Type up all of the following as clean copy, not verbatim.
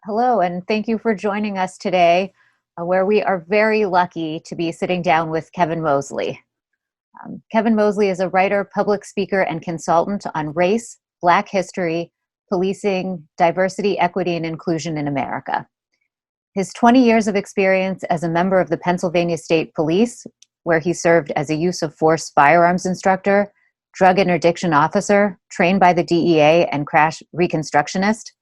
Hello, and thank you for joining us today, where we are very lucky to be sitting down with Kevin Mosley. Kevin Mosley is a writer, public speaker, and consultant on race, Black history, policing, diversity, equity, and inclusion in America. His 20 years of experience as a member of the Pennsylvania State Police, where he served as a use of force firearms instructor, drug interdiction officer, trained by the DEA and Crash Reconstructionist,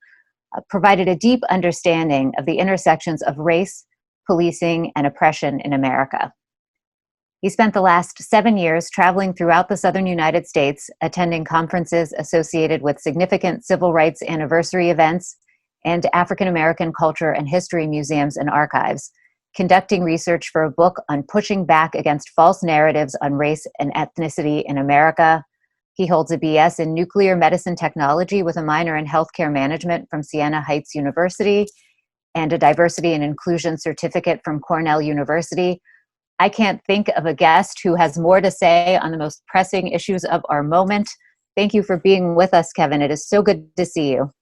provided a deep understanding of the intersections of race, policing, and oppression in America. He spent the last 7 years traveling throughout the southern United States, attending conferences associated with significant civil rights anniversary events and African American culture and history museums and archives, conducting research for a book on pushing back against false narratives on race and ethnicity in America. He holds a BS in nuclear medicine technology with a minor in healthcare management from Siena Heights University and a diversity and inclusion certificate from Cornell University. I can't think of a guest who has more to say on the most pressing issues of our moment. Thank you for being with us, Kevin. It is so good to see you.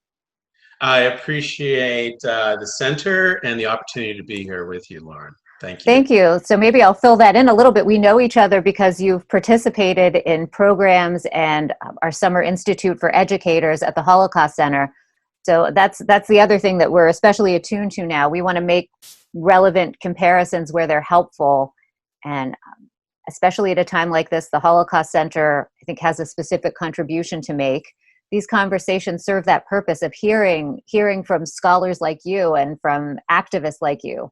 I appreciate the center and the opportunity to be here with you, Lauren. Thank you. Thank you. So maybe I'll fill that in a little bit. We know each other because you've participated in programs and our Summer Institute for Educators at the Holocaust Center. So that's the other thing that we're especially attuned to now. We want to make relevant comparisons where they're helpful. And especially at a time like this, the Holocaust Center, I think, has a specific contribution to make. These conversations serve that purpose of hearing from scholars like you and from activists like you.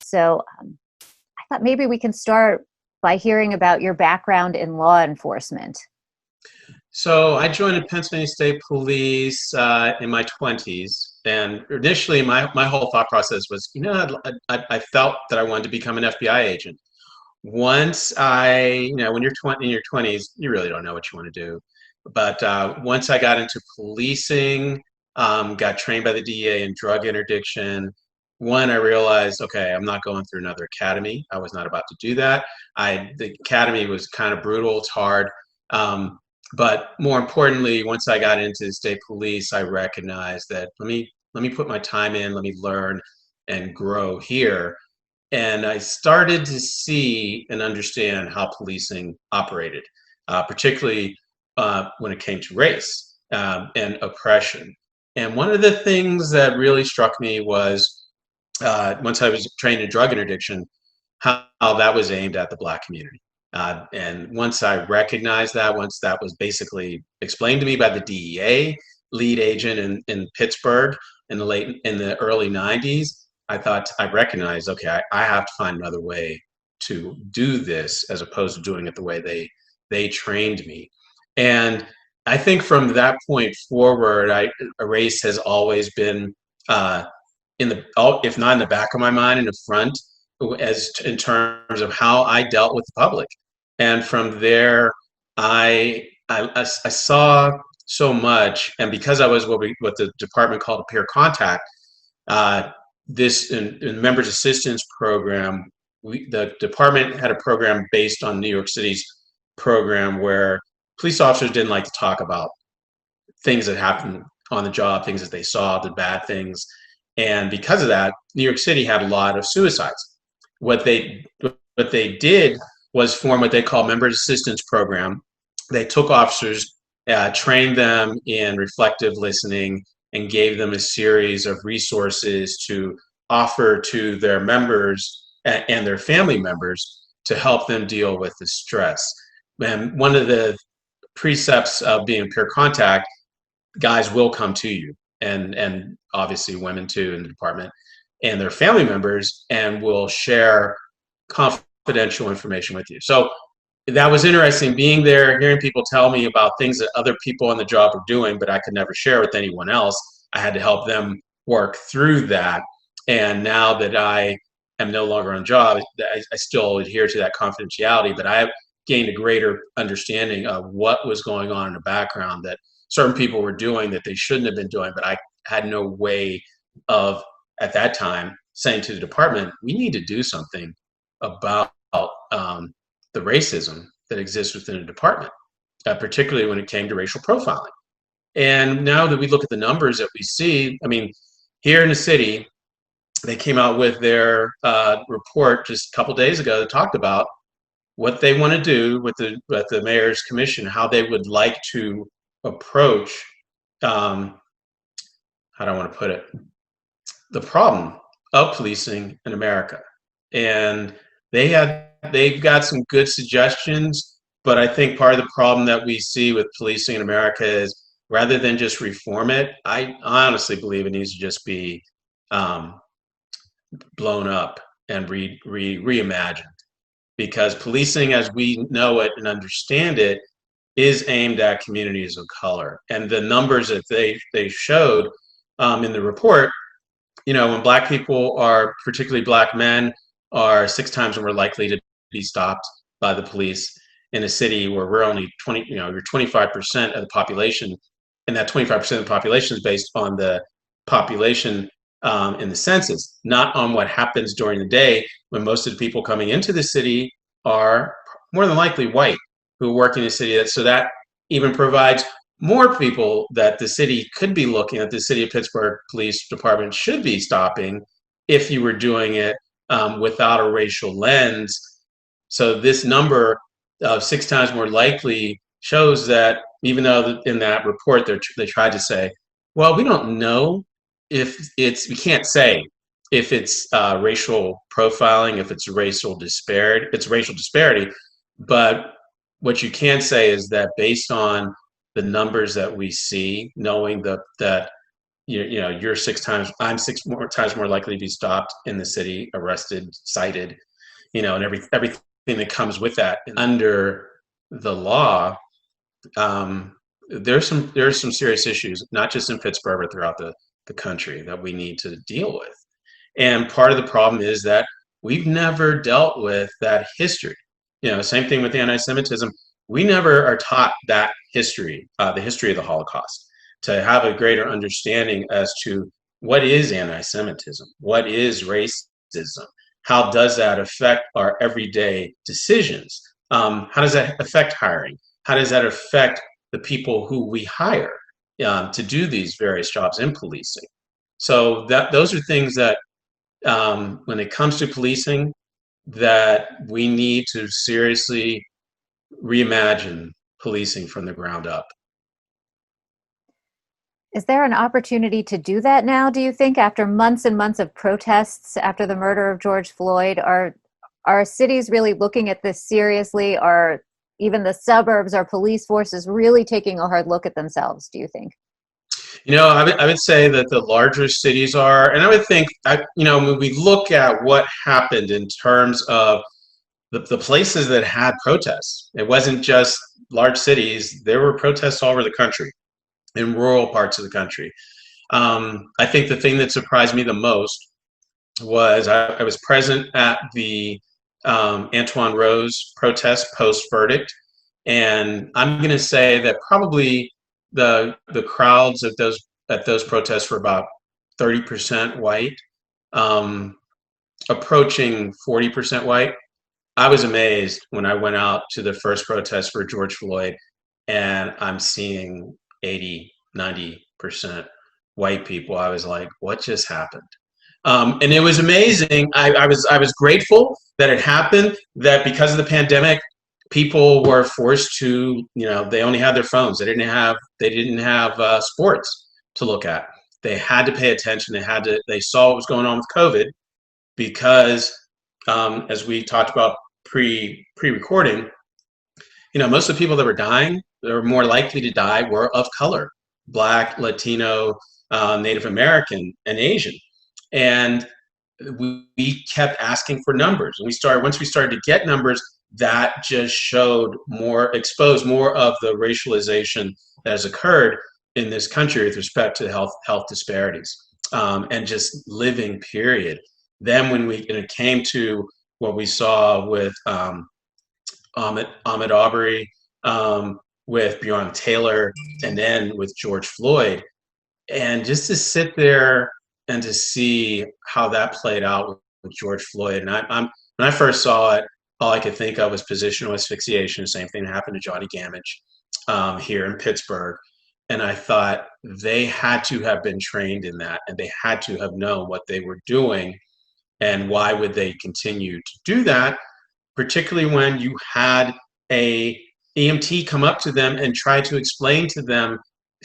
So I thought maybe we can start by hearing about your background in law enforcement. So I joined the Pennsylvania State Police in my 20s. And initially, my whole thought process was, I felt that I wanted to become an FBI agent. Once when you're in your 20s, you really don't know what you want to do. But once I got into policing, got trained by the DEA in drug interdiction, I realized, okay, I'm not going through another academy. I was not about to do that. The academy was kind of brutal. It's hard. But more importantly, once I got into the state police, I recognized that let me put my time in, let me learn and grow here. And I started to see and understand how policing operated, particularly when it came to race and oppression. And one of the things that really struck me was once I was trained in drug interdiction, how that was aimed at the Black community. And once I recognized that, once that was basically explained to me by the DEA lead agent in Pittsburgh in the early 90s, I recognized, okay, I have to find another way to do this as opposed to doing it the way they trained me. And I think from that point forward, race has always been if not in the back of my mind, in the front, in terms of how I dealt with the public. And from there, I saw so much, and because I was what the department called a peer contact, this in members assistance program, the department had a program based on New York City's program where police officers didn't like to talk about things that happened on the job, things that they saw, the bad things. And because of that, New York City had a lot of suicides. What they did was form what they call members assistance program. They took officers, trained them in reflective listening, and gave them a series of resources to offer to their members and their family members to help them deal with the stress. And one of the precepts of being peer contact, guys will come to you, and obviously women too in the department, and their family members, and will share confidential information with you. So that was interesting, being there, hearing people tell me about things that other people on the job were doing, but I could never share with anyone else. I had to help them work through that. And now that I am no longer on job, I still adhere to that confidentiality, but I have gained a greater understanding of what was going on in the background that certain people were doing that they shouldn't have been doing, but I had no way of, at that time, saying to the department, we need to do something about the racism that exists within the department, particularly when it came to racial profiling. And now that we look at the numbers that we see, I mean, Here in the city, they came out with their report just a couple days ago that talked about what they want to do with the mayor's commission, how they would like to approach, how do I want to put it, the problem of policing in America. And they've got some good suggestions, but I think part of the problem that we see with policing in America is rather than just reform it, I honestly believe it needs to just be blown up and reimagined, because policing as we know it and understand it is aimed at communities of color. And the numbers that they showed in the report, when Black people are, particularly Black men, are 6 times more likely to be stopped by the police in a city where we're only you're 25% of the population, and that 25% of the population is based on the population in the census, not on what happens during the day when most of the people coming into the city are more than likely white who work in the city. So that even provides more people that the city could be looking at. The city of Pittsburgh Police Department should be stopping if you were doing it without a racial lens. So this number of 6 times more likely shows that, even though in that report they tried to say, well, we don't know we can't say if it's racial profiling, if it's racial disparity, but what you can say is that based on the numbers that we see, knowing that you're 6 times, I'm 6 more times more likely to be stopped in the city, arrested, cited, and everything that comes with that under the law. There's some serious issues, not just in Pittsburgh, but throughout the country that we need to deal with. And part of the problem is that we've never dealt with that history. Same thing with anti-Semitism. We never are taught that history, the history of the Holocaust, to have a greater understanding as to what is anti-Semitism, what is racism, how does that affect our everyday decisions, how does that affect hiring, how does that affect the people who we hire to do these various jobs in policing. So those are things that when it comes to policing, that we need to seriously reimagine policing from the ground up. Is there an opportunity to do that now, do you think, after months and months of protests after the murder of George Floyd? Are cities really looking at this seriously? Are even the suburbs, are police forces really taking a hard look at themselves, do you think? I would say that the larger cities are, and I would think, when we look at what happened in terms of the places that had protests, it wasn't just large cities. There were protests all over the country, in rural parts of the country. I think the thing that surprised me the most was I was present at the Antoine Rose protest post-verdict, and I'm going to say that probably the crowds at those protests were about 30% white, approaching 40% white. I was amazed when I went out to the first protest for George Floyd, and I'm seeing 80, 90% white people. I was like, what just happened? And it was amazing. I was grateful that it happened, that because of the pandemic, people were forced to, they only had their phones. They didn't have sports to look at. They had to pay attention. They saw what was going on with COVID, because as we talked about pre-recording, most of the people that were dying, that were more likely to die, were of color: Black, Latino, Native American, and Asian. And we kept asking for numbers. And once we started to get numbers, that just exposed more of the racialization that has occurred in this country with respect to health disparities, and just living, period. Then when it came to what we saw with Ahmaud Arbery, with Breonna Taylor, and then with George Floyd, and just to sit there and to see how that played out with George Floyd. And when I first saw it, all I could think of was positional asphyxiation. The same thing happened to Johnny Gamage here in Pittsburgh. And I thought they had to have been trained in that, and they had to have known what they were doing. And why would they continue to do that, particularly when you had a EMT come up to them and try to explain to them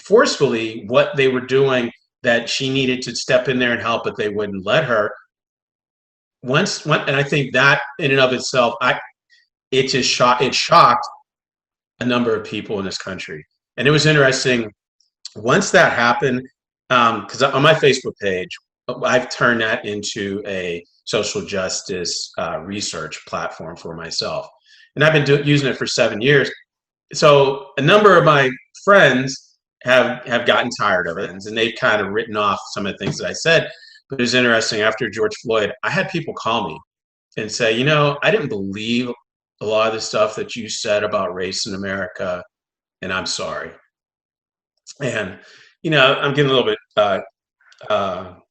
forcefully what they were doing, that she needed to step in there and help, but they wouldn't let her. And I think that in and of itself, it shocked a number of people in this country. And it was interesting once that happened, because on my Facebook page, I've turned that into a social justice research platform for myself. And I've been using it for 7 years. So a number of my friends have gotten tired of it, and they've kind of written off some of the things that I said. But it was interesting, after George Floyd, I had people call me and say, I didn't believe a lot of the stuff that you said about race in America, and I'm sorry. And, I'm getting a little bit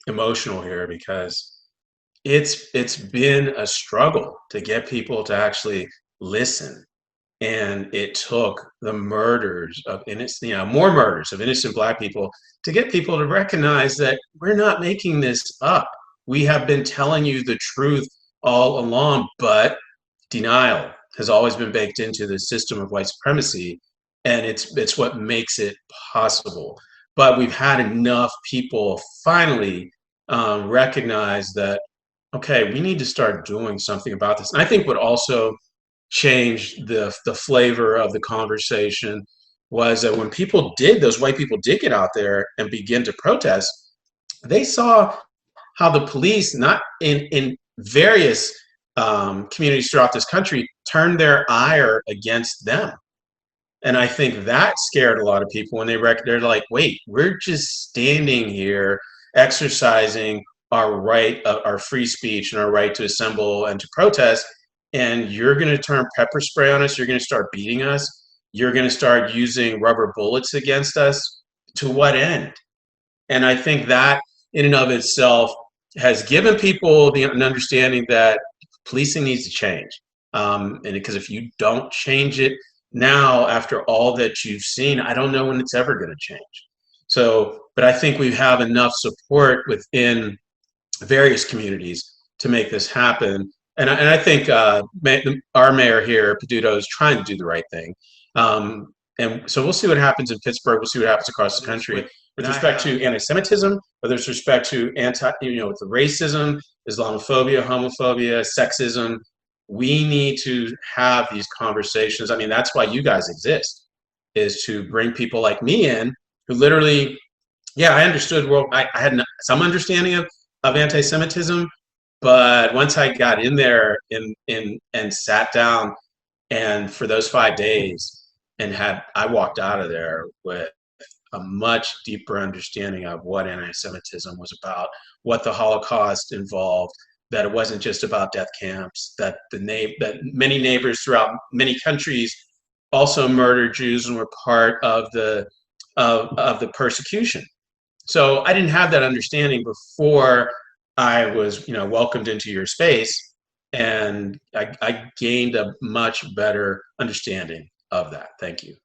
emotional here, because it's been a struggle to get people to actually listen. And it took the murders of innocent, more murders of innocent Black people to get people to recognize that we're not making this up. We have been telling you the truth all along, but denial has always been baked into the system of white supremacy, and it's what makes it possible. But we've had enough people finally recognize that, okay, we need to start doing something about this. And I think what also changed the flavor of the conversation was that when those white people did get out there and begin to protest, they saw how the police, not in various communities throughout this country, turned their ire against them. And I think that scared a lot of people when they're like, wait, we're just standing here exercising our right, our free speech and our right to assemble and to protest, and you're going to turn pepper spray on us, you're going to start beating us, you're going to start using rubber bullets against us. To what end? And I think that in and of itself has given people an understanding that policing needs to change. And because if you don't change it now, after all that you've seen, I don't know when it's ever going to change. So, but I think we have enough support within various communities to make this happen. And I think our mayor here, Peduto, is trying to do the right thing. And so we'll see what happens in Pittsburgh. We'll see what happens across the country with respect to anti-Semitism, whether it's respect to with the racism, Islamophobia, homophobia, sexism. We need to have these conversations. I mean, that's why you guys exist, is to bring people like me in who literally, I understood. Well, I had some understanding of anti-Semitism, but once I got in there and sat down, and for those 5 days, I walked out of there with a much deeper understanding of what anti-Semitism was about, what the Holocaust involved, that it wasn't just about death camps, that that many neighbors throughout many countries also murdered Jews and were part of the persecution. So I didn't have that understanding before I was, welcomed into your space, and I gained a much better understanding of that. Thank you.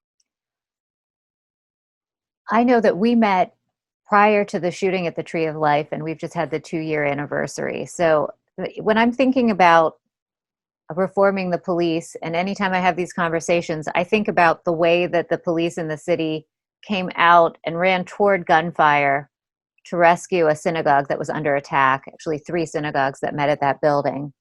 I know that we met prior to the shooting at the Tree of Life, and we've just had the 2-year anniversary. So when I'm thinking about reforming the police, and anytime I have these conversations, I think about the way that the police in the city came out and ran toward gunfire to rescue a synagogue that was under attack, actually 3 synagogues that met at that building.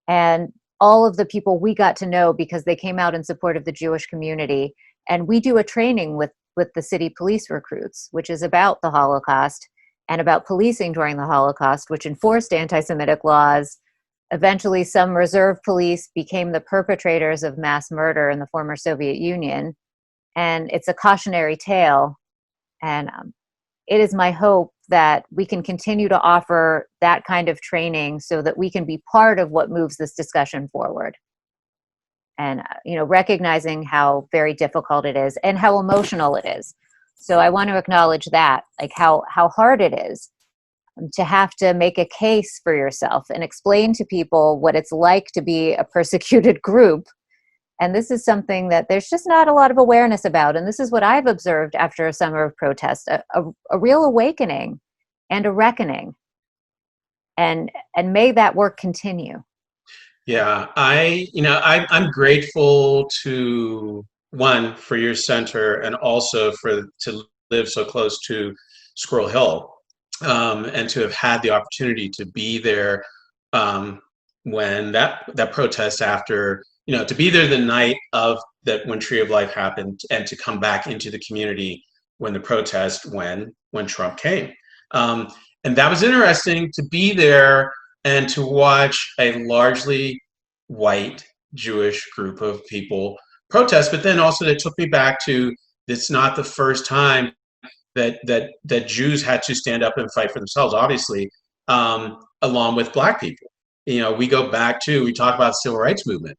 And all of the people we got to know because they came out in support of the Jewish community. And we do a training with the city police recruits, which is about the Holocaust and about policing during the Holocaust, which enforced anti-Semitic laws. Eventually, some reserve police became the perpetrators of mass murder in the former Soviet Union. And it's a cautionary tale. And it is my hope that we can continue to offer that kind of training so that we can be part of what moves this discussion forward. And, recognizing how very difficult it is and how emotional it is. So I want to acknowledge that, like how hard it is to have to make a case for yourself and explain to people what it's like to be a persecuted group And this is something that there's just not a lot of awareness about. And this is what I've observed after a summer of protest, a real awakening and a reckoning. And may that work continue. Yeah, I'm grateful to one for your center and also for to live so close to Squirrel Hill, and to have had the opportunity to be there when that protest after, to be there the night of that when Tree of Life happened, and to come back into the community when the protest when Trump came, and that was interesting to be there and to watch a largely white Jewish group of people protest. But then also it took me back to, it's not the first time that Jews had to stand up and fight for themselves, obviously, along with Black people. We go back to, we talk about the Civil Rights Movement,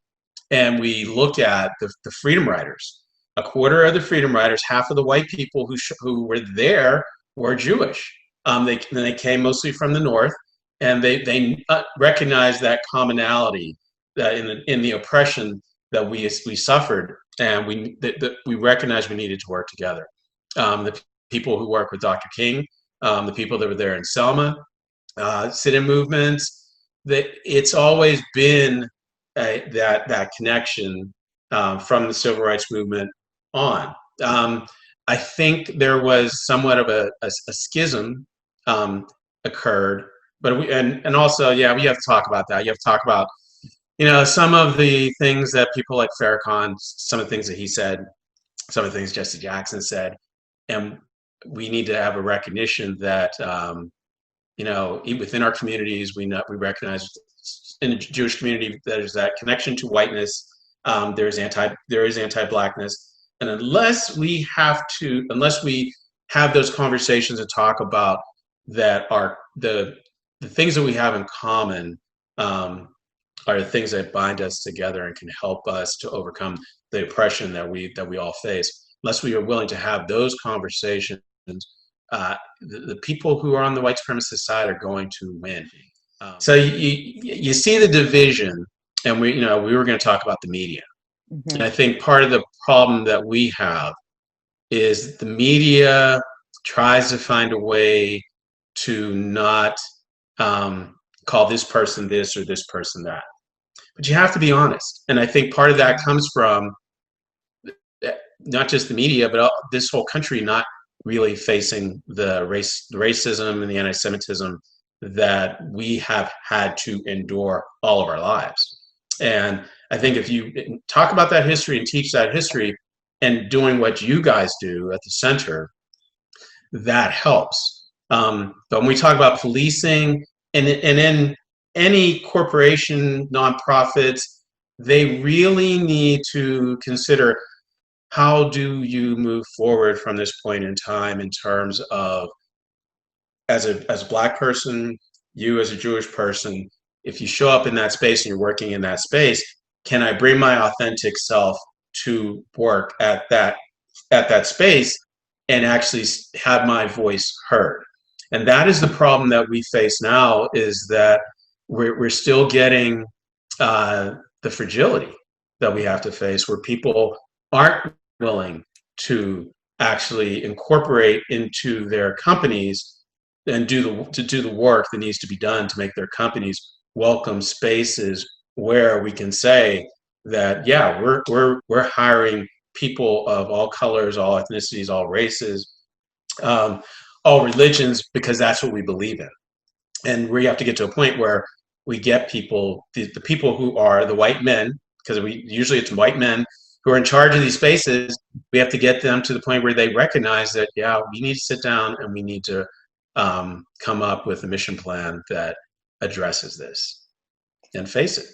and we look at the Freedom Riders. A quarter of the Freedom Riders, half of the white people who were there were Jewish. They came mostly from the North, and they recognized that commonality in the oppression that we suffered, and we recognized we needed to work together. The people who work with Dr. King, the people that were there in Selma, sit-in movements, that it's always been that connection from the Civil Rights Movement on. I think there was somewhat of a schism occurred, but and also, yeah, we have to talk about that. You have to talk about, some of the things that people like Farrakhan, some of the things that he said, some of the things Jesse Jackson said, and we need to have a recognition that, within our communities, we recognize in the Jewish community there's that connection to whiteness. There is anti-Blackness, and unless we have those conversations and talk about that, the things that we have in common are the things that bind us together and can help us to overcome the oppression that we all face. Unless we are willing to have those conversations, the people who are on the white supremacist side are going to win. So you see the division, and we were going to talk about the media. Mm-hmm. And I think part of the problem that we have is the media tries to find a way to not call this person this or this person that. But you have to be honest. And I think part of that comes from not just the media, but this whole country not really facing the racism and the anti-Semitism that we have had to endure all of our lives. And I think if you talk about that history and teach that history, and doing what you guys do at the center, that helps. But when we talk about policing, and in any corporation, nonprofits, they really need to consider, how do you move forward from this point in time in terms of, as a Black person, you as a Jewish person, if you show up in that space and you're working in that space, can I bring my authentic self to work at that space and actually have my voice heard? And that is the problem that we face now, is that we're still getting the fragility that we have to face, where people aren't willing to actually incorporate into their companies and do the work that needs to be done to make their companies welcome spaces where we can say that, yeah, we're hiring people of all colors, all ethnicities, all races, all religions, because that's what we believe in. And we have to get to a point where we get people, the people who are the white men, because usually it's white men who are in charge of these spaces. We have to get them to the point where they recognize that, yeah, we need to sit down and we need to come up with a mission plan that addresses this and face it.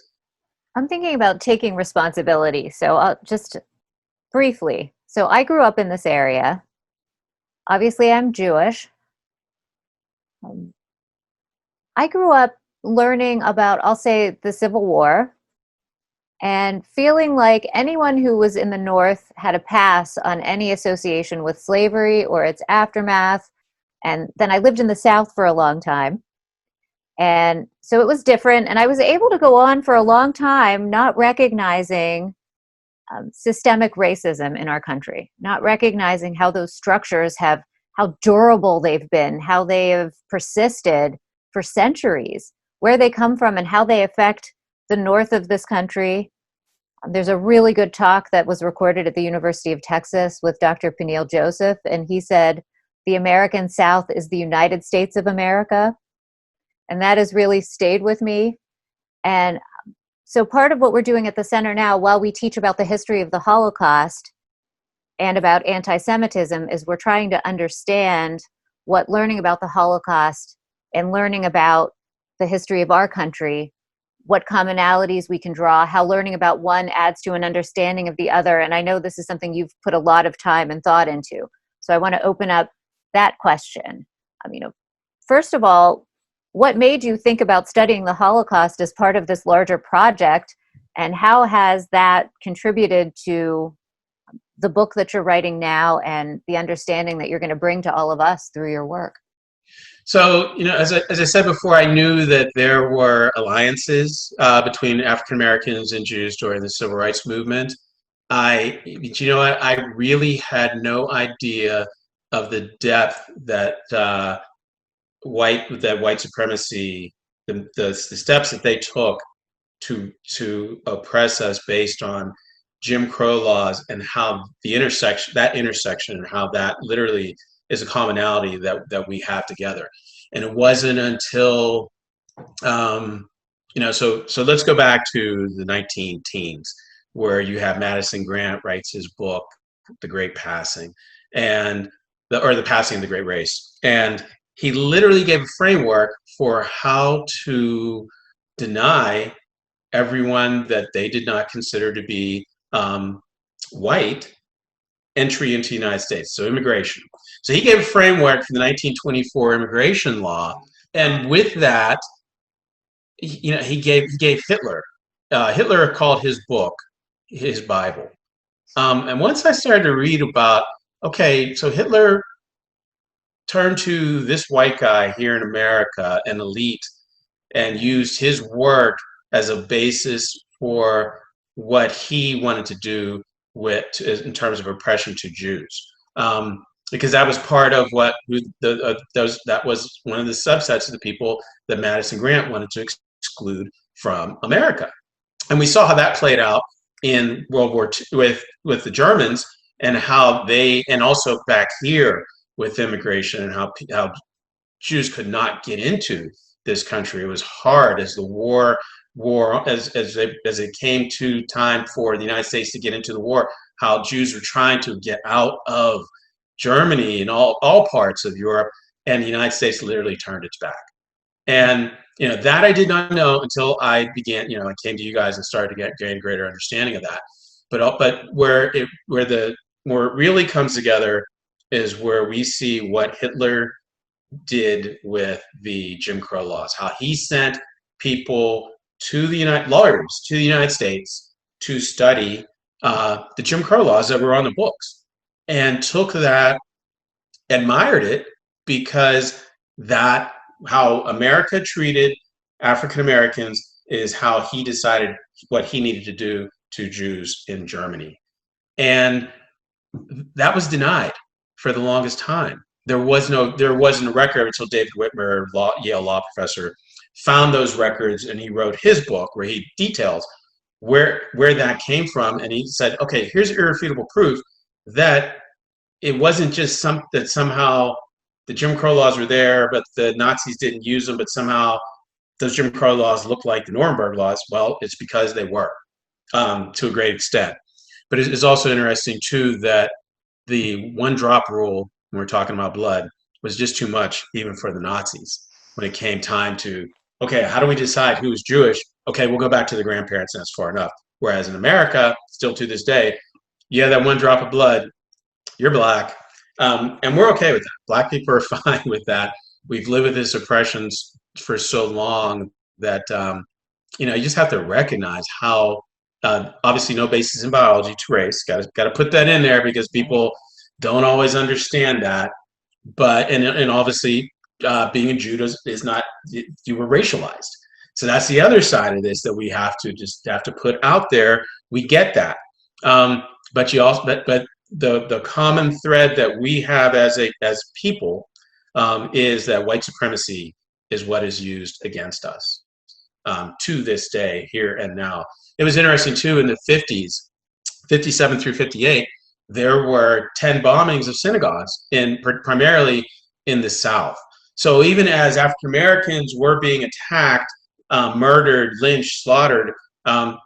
I'm thinking about taking responsibility. So I'll just briefly. So I grew up in this area. Obviously, I'm Jewish. I grew up learning about, I'll say, the Civil War, and feeling like anyone who was in the North had a pass on any association with slavery or its aftermath. And then I lived in the South for a long time. And so it was different. And I was able to go on for a long time not recognizing systemic racism in our country, not recognizing how those structures how durable they've been, how they have persisted for centuries, where they come from and how they affect the north of this country. There's a really good talk that was recorded at the University of Texas with Dr. Peniel Joseph, and he said, the American South is the United States of America. And that has really stayed with me. And so part of what we're doing at the center now, while we teach about the history of the Holocaust and about anti-Semitism, is we're trying to understand what learning about the Holocaust and learning about the history of our country, what commonalities we can draw, how learning about one adds to an understanding of the other. And I know this is something you've put a lot of time and thought into. So I want to open up that question. First of all, what made you think about studying the Holocaust as part of this larger project, and how has that contributed to the book that you're writing now and the understanding that you're going to bring to all of us through your work? So, as I said before, I knew that there were alliances between African Americans and Jews during the Civil Rights Movement. I really had no idea of the depth that white supremacy, the steps that they took to oppress us based on Jim Crow laws, and how that intersection and how that literally is a commonality that we have together. And it wasn't until so let's go back to the 19 teens, where you have Madison Grant writes his book, The Great Passing, or The Passing of the Great Race. And he literally gave a framework for how to deny everyone that they did not consider to be white entry into the United States, so immigration. So he gave a framework for the 1924 immigration law, and with that, he gave Hitler. Hitler called his book his Bible. And once I started to read about, okay, so Hitler turned to this white guy here in America, an elite, and used his work as a basis for what he wanted to do in terms of oppression to Jews, because that was part of that was one of the subsets of the people that Madison Grant wanted to exclude from America. And we saw how that played out in World War II with the Germans, and and also back here with immigration, and how Jews could not get into this country. It was hard as the war as it came to time for the United States to get into the war, how Jews were trying to get out of Germany and all parts of Europe, and the United States literally turned its back. And that I did not know until I began. I came to you guys and started to gain greater understanding of that. But where it really comes together is where we see what Hitler did with the Jim Crow laws, how he sent people lawyers to the United States to study the Jim Crow laws that were on the books, and took that, admired it, because how America treated African Americans is how he decided what he needed to do to Jews in Germany. And that was denied for the longest time. There wasn't a record until David Whitmer, Yale law professor, found those records, and he wrote his book where he details where that came from. And he said, okay, here's irrefutable proof that it wasn't just that somehow the Jim Crow laws were there, but the Nazis didn't use them, but somehow those Jim Crow laws look like the Nuremberg laws. Well, it's because they were, to a great extent. But it's also interesting, too, that the one drop rule, when we're talking about blood, was just too much even for the Nazis when it came time to, okay, how do we decide who's Jewish? Okay, we'll go back to the grandparents, and that's far enough. Whereas in America, still to this day, that one drop of blood, you're black. And we're okay with that. Black people are fine with that. We've lived with this oppression for so long that, you just have to recognize how, obviously no basis in biology to race. Got to put that in there, because people don't always understand that. But, and obviously being a Jew is not, you were racialized. So that's the other side of this that we have to put out there. We get that. But you also, but the common thread that we have as people is that white supremacy is what is used against us to this day, here and now. It was interesting too, in the 50s, 57 through 58, there were 10 bombings of synagogues primarily in the South. So even as African Americans were being attacked, murdered, lynched, slaughtered,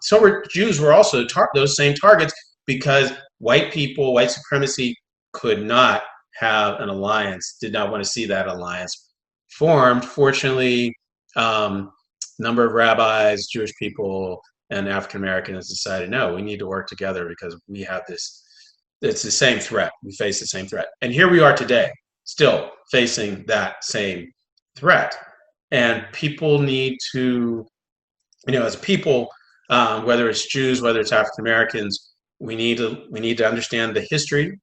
so were Jews were also those same targets, because white people, white supremacy could not have an alliance, did not want to see that alliance formed. Fortunately, number of rabbis, Jewish people, and African Americans decided, no, we need to work together because we have this, it's the same threat. We face the same threat. And here we are today, still facing that same threat. And people need to, as people, whether it's Jews, whether it's African Americans, we need to understand the history.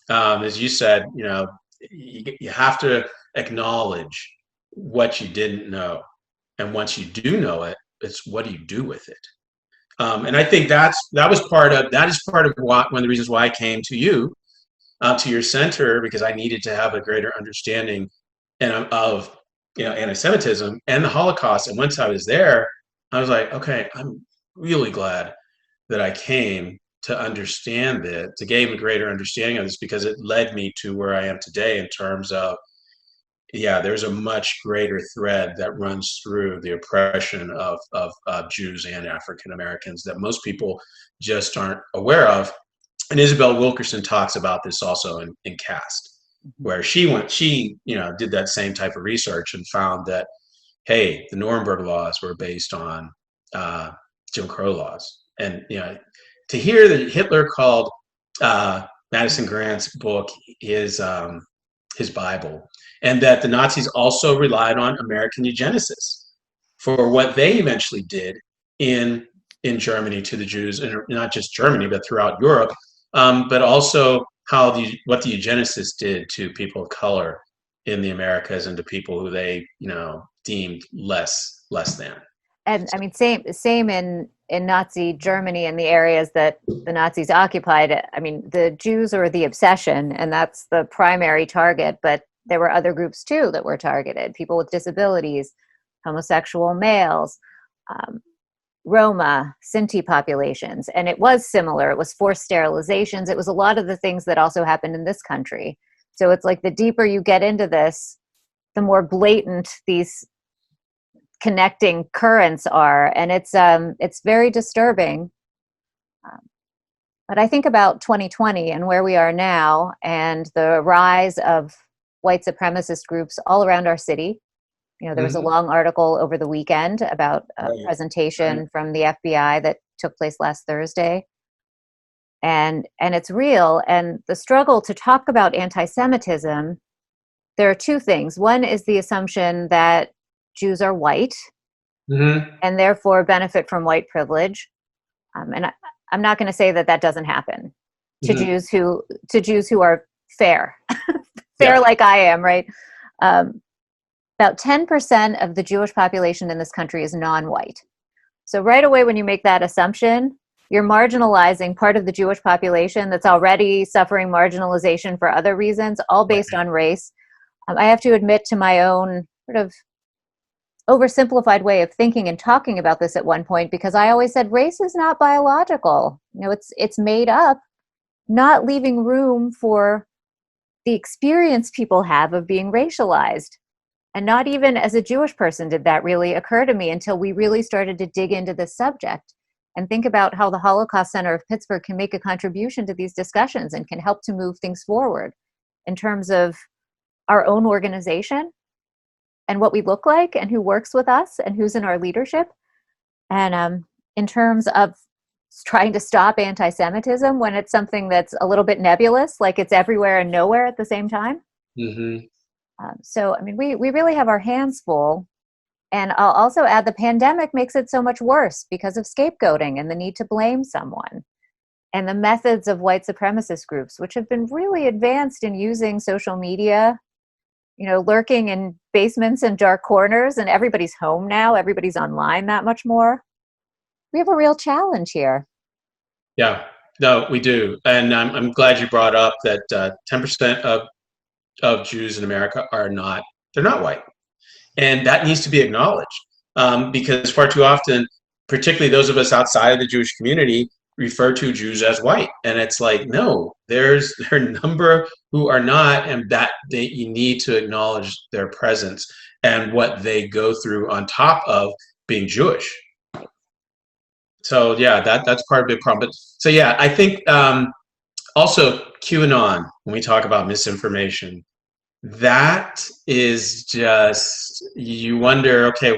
As you said, you have to acknowledge what you didn't know. And once you do know it, it's what do you do with it? And I think that is part of one of the reasons why I came to you, to your center, because I needed to have a greater understanding of anti-Semitism and the Holocaust. And once I was there, I was like, okay, I'm really glad that I came to understand it, to gain a greater understanding of this, because it led me to where I am today in terms of, there's a much greater thread that runs through the oppression of Jews and African Americans that most people just aren't aware of. And Isabel Wilkerson talks about this also in Caste, where she did that same type of research and found that, hey, the Nuremberg laws were based on Jim Crow laws. And to hear that Hitler called Madison Grant's book his Bible, and that the Nazis also relied on American eugenicists for what they eventually did in Germany to the Jews, and not just Germany, but throughout Europe, but also what the eugenicists did to people of color in the Americas and to people who they deemed less than. And I mean, same in Nazi Germany and the areas that the Nazis occupied. I mean, the Jews are the obsession, and that's the primary target, but there were other groups too that were targeted: people with disabilities, homosexual males, Roma, Sinti populations. And it was similar. It was forced sterilizations. It was a lot of the things that also happened in this country. So it's like the deeper you get into this, the more blatant these connecting currents are. And it's very disturbing. But I think about 2020 and where we are now, and the rise of white supremacist groups all around our city. There was a long article over the weekend about a presentation from the FBI that took place last Thursday. And it's real. And the struggle to talk about anti-Semitism, there are two things. One is the assumption that Jews are white and therefore benefit from white privilege. And I'm not going to say that doesn't happen to Jews who are fair, like I am, right? About 10% of the Jewish population in this country is non-white. So right away, when you make that assumption, you're marginalizing part of the Jewish population that's already suffering marginalization for other reasons, all based on race. I have to admit to my own sort of oversimplified way of thinking and talking about this at one point, because I always said race is not biological. It's made up, not leaving room for the experience people have of being racialized. And not even as a Jewish person did that really occur to me until we really started to dig into this subject and think about how the Holocaust Center of Pittsburgh can make a contribution to these discussions and can help to move things forward in terms of our own organization and what we look like and who works with us and who's in our leadership. And in terms of trying to stop anti-Semitism when it's something that's a little bit nebulous, like it's everywhere and nowhere at the same time. So, I mean, we really have our hands full. And I'll also add the pandemic makes it so much worse because of scapegoating and the need to blame someone. And the methods of white supremacist groups, which have been really advanced in using social media, lurking in basements and dark corners, and everybody's home now, everybody's online that much more. We have a real challenge here. Yeah, No, we do, and I'm glad you brought up that 10% of Jews in America are not, they're not white, and that needs to be acknowledged, because far too often, particularly those of us outside of the Jewish community, refer to Jews as white, and it's like, no, there are a number who are not, and that you need to acknowledge their presence and what they go through on top of being Jewish. So yeah, that's part of the big problem. But so yeah, I think also QAnon, when we talk about misinformation, that is just, you wonder, okay,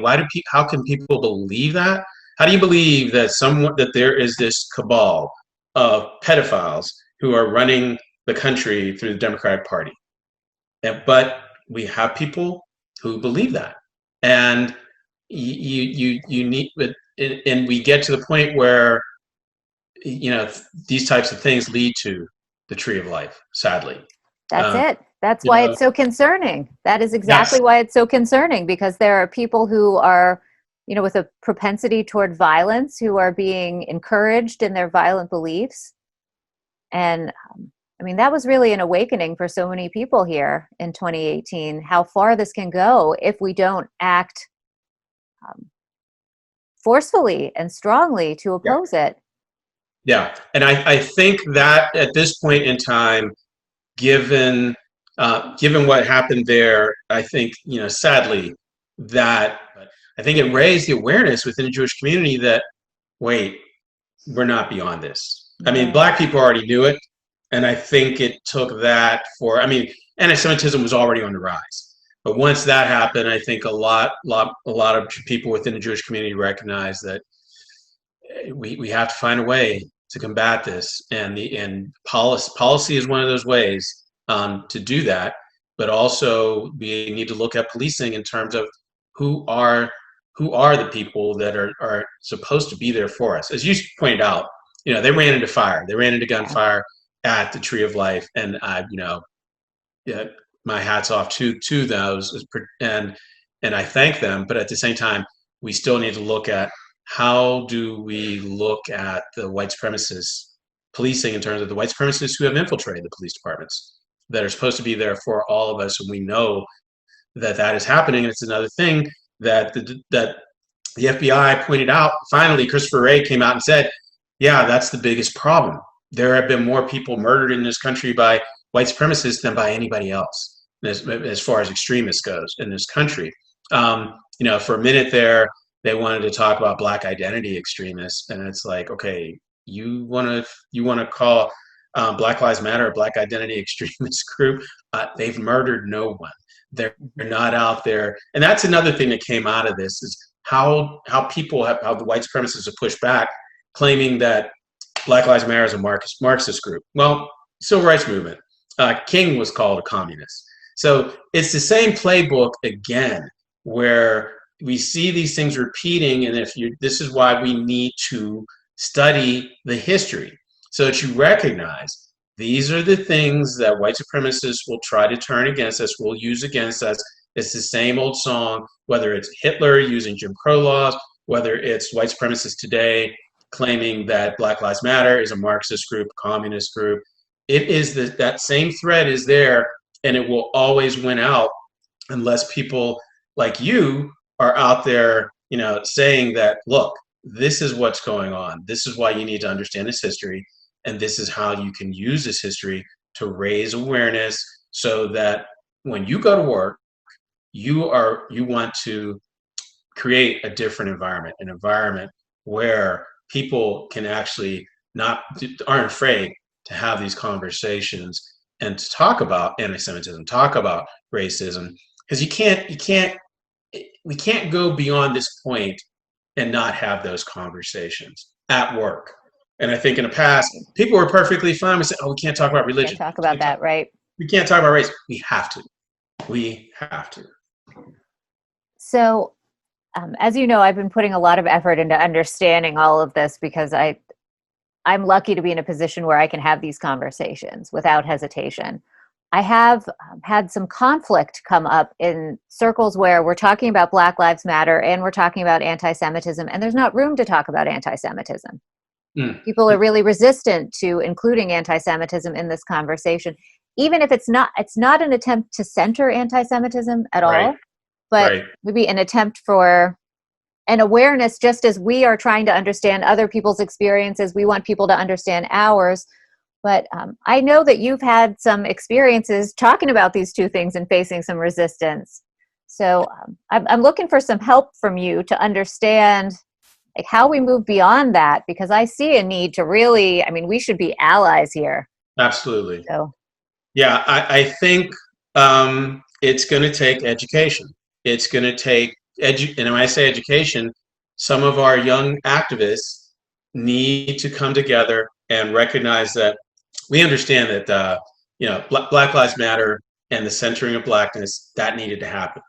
how can people believe that? How do you believe that there is this cabal of pedophiles who are running the country through the Democratic Party? But we have people who believe that, and you need, and we get to the point where these types of things lead to the tree of life, sadly. That's Um, it. That's you why know, it's so concerning. That is exactly yes, why it's so concerning, because there are people who are, with a propensity toward violence, who are being encouraged in their violent beliefs. And I mean, that was really an awakening for so many people here in 2018, how far this can go if we don't act um, forcefully and strongly to yeah, oppose it. yeah, and I think that at this point in time, given given what happened there, I think, sadly, that I think it raised the awareness within the Jewish community that, wait, we're not beyond this. I mean, Right. Black people already knew it, and I think it took that for. I mean, anti-Semitism was already on the rise, but once that happened, I think a lot of people within the Jewish community recognized that we have to find a way to combat this, and policy is one of those ways to do that. But also, we need to look at policing in terms of who are the people that are supposed to be there for us. As you pointed out, they ran into fire, they ran into gunfire at the Tree of Life, and yeah, my hats off to those, and I thank them. But at the same time, we still need to look at how do we look at the white supremacists policing in terms of the white supremacists who have infiltrated the police departments that are supposed to be there for all of us, and we know that is happening. And it's another thing that the FBI pointed out. Finally, Christopher Wray came out and said, yeah, that's the biggest problem. There have been more people murdered in this country by white supremacists than by anybody else, as far as extremists goes in this country. For a minute there, they wanted to talk about Black identity extremists, and it's like, okay, you want to call Black Lives Matter a Black identity extremist group? They've murdered no one. They're not out there, and that's another thing that came out of this is how the white supremacists have pushed back, claiming that Black Lives Matter is a Marxist group. Well, civil rights movement. King was called a communist. So it's the same playbook again, where we see these things repeating, and this is why we need to study the history so that you recognize these are the things that white supremacists will try to turn against us, will use against us. It's the same old song, whether it's Hitler using Jim Crow laws, whether it's white supremacists today claiming that Black Lives Matter is a Marxist group, communist group. It is that same thread is there, and it will always win out unless people like you are out there, saying that, look, this is what's going on. This is why you need to understand this history, and this is how you can use this history to raise awareness so that when you go to work, you want to create a different environment, an environment where people can actually aren't afraid to have these conversations and to talk about anti-Semitism, talk about racism, because we can't go beyond this point and not have those conversations at work. And I think in the past, people were perfectly fine with saying, "Oh, we can't talk about religion. Can't talk about that, right? We can't talk about race." We have to. We have to. So, as you know, I've been putting a lot of effort into understanding all of this because I'm lucky to be in a position where I can have these conversations without hesitation. I have had some conflict come up in circles where we're talking about Black Lives Matter and we're talking about anti-Semitism, and there's not room to talk about anti-Semitism. Mm. People are really resistant to including anti-Semitism in this conversation, even if it's not an attempt to center anti-Semitism at Right. all, but Right. maybe an attempt for an awareness. Just as we are trying to understand other people's experiences, we want people to understand ours. But I know that you've had some experiences talking about these two things and facing some resistance. So I'm looking for some help from you to understand like how we move beyond that, because I see a need to really, I mean, we should be allies here. Absolutely. So, Yeah, I think it's going to take education. It's going to take and when I say education, some of our young activists need to come together and recognize that we understand that Black Lives Matter and the centering of blackness that needed to happen.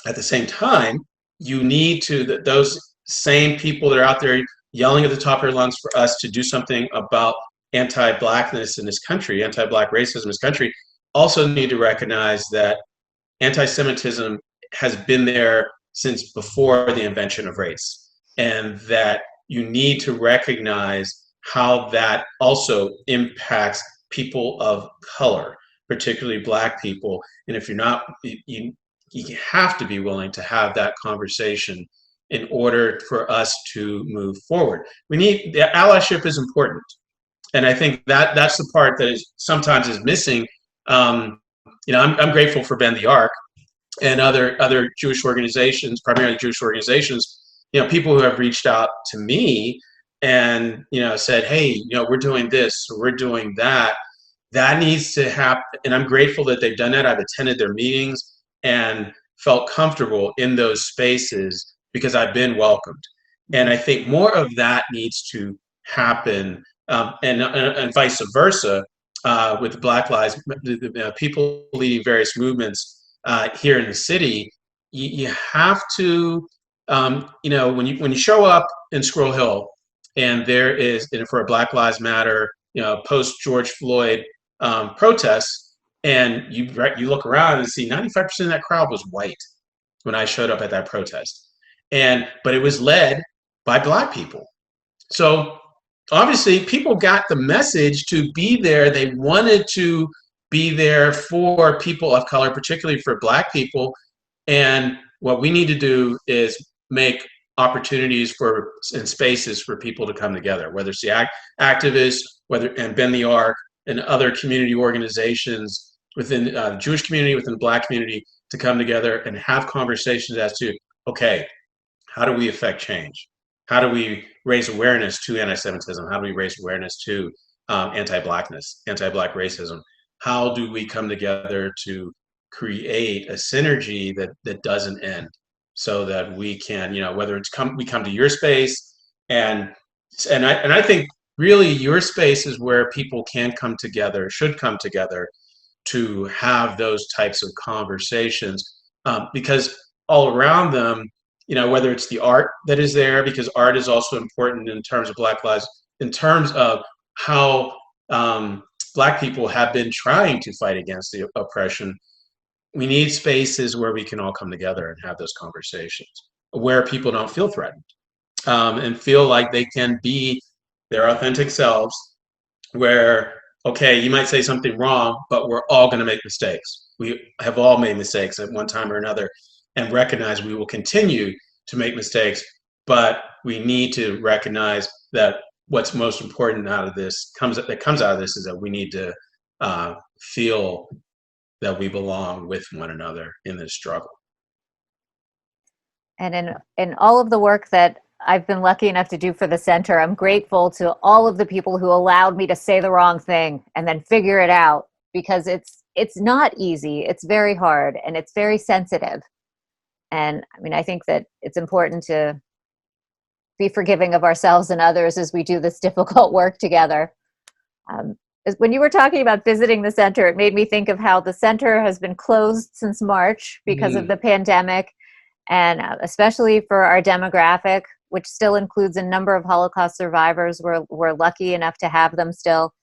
At the same time, you need to those same people that are out there yelling at the top of their lungs for us to do something about anti-blackness in this country, anti-black racism in this country, also need to recognize that anti-Semitism has been there since before the invention of race, and that you need to recognize how that also impacts people of color, particularly Black people. And if you're not, you have to be willing to have that conversation in order for us to move forward. We need the allyship is important, and I think that that's the part that is sometimes is missing. I'm grateful for Bend the Arc and other Jewish organizations, primarily Jewish organizations. People who have reached out to me and said, "Hey, we're doing this, or we're doing that." That needs to happen, and I'm grateful that they've done that. I've attended their meetings and felt comfortable in those spaces because I've been welcomed. And I think more of that needs to happen, and vice versa, with Black Lives, people leading various movements here in the city. You have to, when you show up in Squirrel Hill, and there is, and for a Black Lives Matter, post George Floyd protests, and you look around and see 95% of that crowd was white when I showed up at that protest, but it was led by Black people. So obviously people got the message to be there. They wanted to be there for people of color, particularly for Black people. And what we need to do is make opportunities and spaces for people to come together, whether it's the activists, and Bend the Arc and other community organizations within the Jewish community, within the Black community, to come together and have conversations as to, okay, how do we affect change? How do we raise awareness to anti-Semitism? How do we raise awareness to anti-Blackness, anti-Black racism? How do we come together to create a synergy that doesn't end, so that we can, whether we come to your space, and I think really your space is where people can come together, should come together to have those types of conversations, because all around them, whether it's the art that is there, because art is also important in terms of Black lives, in terms of how Black people have been trying to fight against the oppression. We need spaces where we can all come together and have those conversations, where people don't feel threatened, and feel like they can be their authentic selves, where, okay, you might say something wrong, but we're all going to make mistakes. We have all made mistakes at one time or another, and recognize we will continue to make mistakes, but we need to recognize that what's most important comes out of this is that we need to feel that we belong with one another in this struggle. and in all of the work that I've been lucky enough to do for the center, I'm grateful to all of the people who allowed me to say the wrong thing and then figure it out, because it's not easy. It's very hard, and it's very sensitive. And I mean, I think that it's important to be forgiving of ourselves and others as we do this difficult work together. When you were talking about visiting the center, it made me think of how the center has been closed since March because of the pandemic, and especially for our demographic, which still includes a number of Holocaust survivors. We're lucky enough to have them still.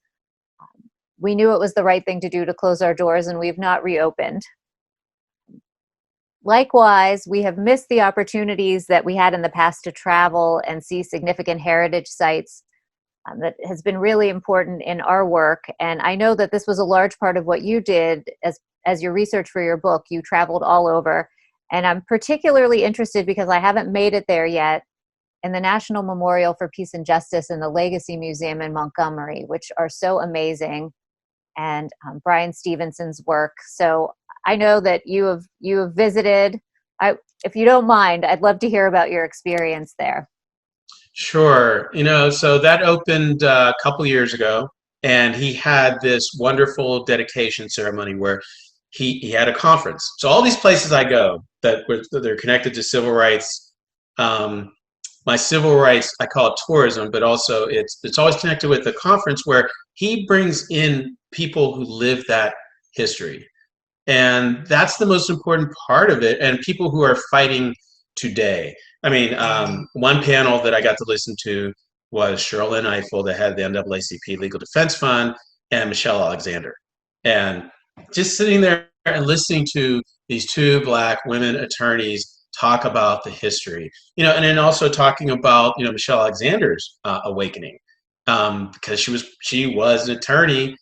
We knew it was the right thing to do to close our doors, and we've not reopened. Likewise, we have missed the opportunities that we had in the past to travel and see significant heritage sites. that has been really important in our work. And I know that this was a large part of what you did as your research for your book. You traveled all over. And I'm particularly interested, because I haven't made it there yet, in the National Memorial for Peace and Justice and the Legacy Museum in Montgomery, which are so amazing, and Brian Stevenson's work. So I know that you have visited. If you don't mind, I'd love to hear about your experience there. Sure. So that opened a couple years ago, and he had this wonderful dedication ceremony where he had a conference. So all these places I go they're connected to civil rights. My civil rights, I call it tourism, but also it's always connected with a conference where he brings in people who live that history. And that's the most important part of it, and people who are fighting today. I mean, one panel that I got to listen to was Cheryl Eiffel, the head of the NAACP Legal Defense Fund, and Michelle Alexander. And just sitting there and listening to these two Black women attorneys talk about the history, and then also talking about, Michelle Alexander's awakening, because she was an attorney